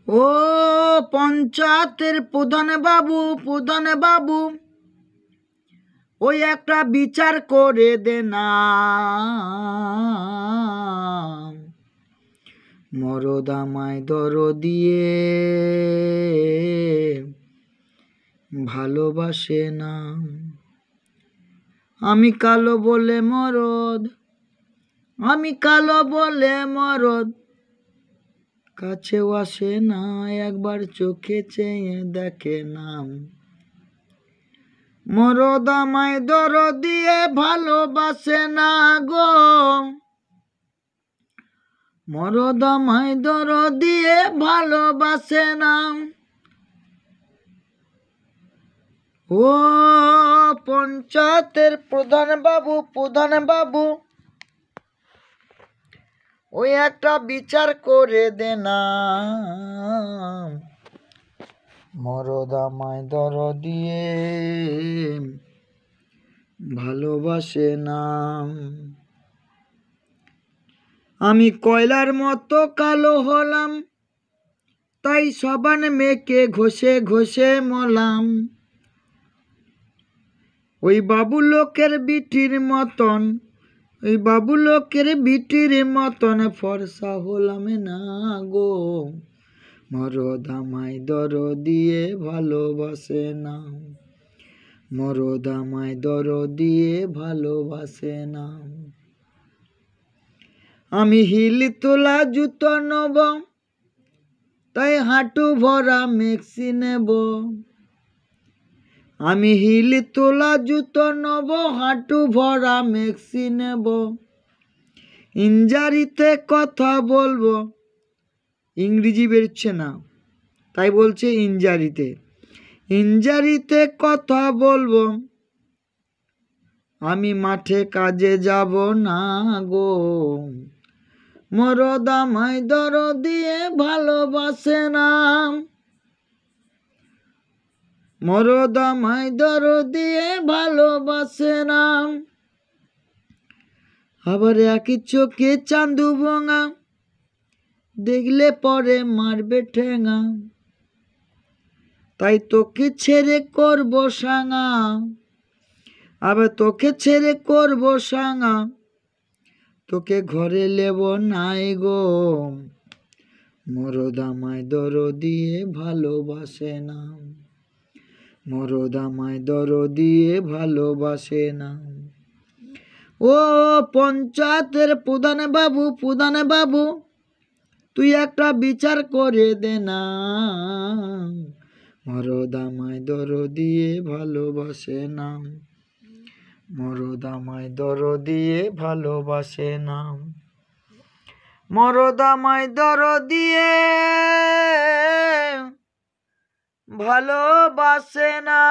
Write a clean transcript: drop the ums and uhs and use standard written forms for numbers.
ও পঞ্চায়েতের প্রধান বাবু ওই একটা বিচার করে দে না, মরদ আমায় দিয়ে ভালোবাসে না। আমি কালো বলে মরদ কাছেও আসে না, একবার চোখে চেয়ে দেখে না। মরদ আমায় দিয়ে ভালোবাসে না গো, মরদ আমায় দিয়ে ভালোবাসে না। ও পঞ্চায়েতের প্রধান বাবু ওই একটা বিচার করে দে না, মরদ আমায় দিয়ে ভালোবাসে না। আমি কয়লার মতো কালো হলাম, তাই সাবান মেখে ঘষে মলাম। ওই বাবু লোকের বিটির মতন ফর্সা হলাম না গো, মরদ আমায় দিয়ে ভালোবাসে না, মরদ আমায় দিয়ে ভালোবাসে না। আমি হিল তোলা জুতো নেব, তাই হাঁটু ভরা মেক্সি নেব। আমি হিল তোলা জুতো নেব, হাঁটু ভরা মেক্সি নেব। ইংরাজিতে কথা বলবো, ইংরেজি বেরোচ্ছে না তাই বলছে ইংরাজিতে কথা বলবো। আমি মাঠে কাজে যাব না গো, মরদ আমায় দিয়ে ভালোবাসে না, মরদ আমায় দিয়ে ভালোবাসে না। আবার একই চোখে চান্দু ভোঙা, দেখলে পরে মারবে ঠেঙা। তাই তোকে ছেড়ে করব সাঙা, আবার তোকে ছেড়ে করব সাঙা। তোকে ঘরে লেব নাই গো, মরদ আমায় দিয়ে ভালোবাসে না, মরদ আমায় দিয়ে ভালোবাসে না। ও পঞ্চায়েতের প্রধান বাবু তুই একটা বিচার করে দে না, মরদ আমায় দিয়ে ভালোবাসে না, মরদ আমায় দিয়ে ভালোবাসে না, মরদ আমায় দিয়ে ভালোবাসে না।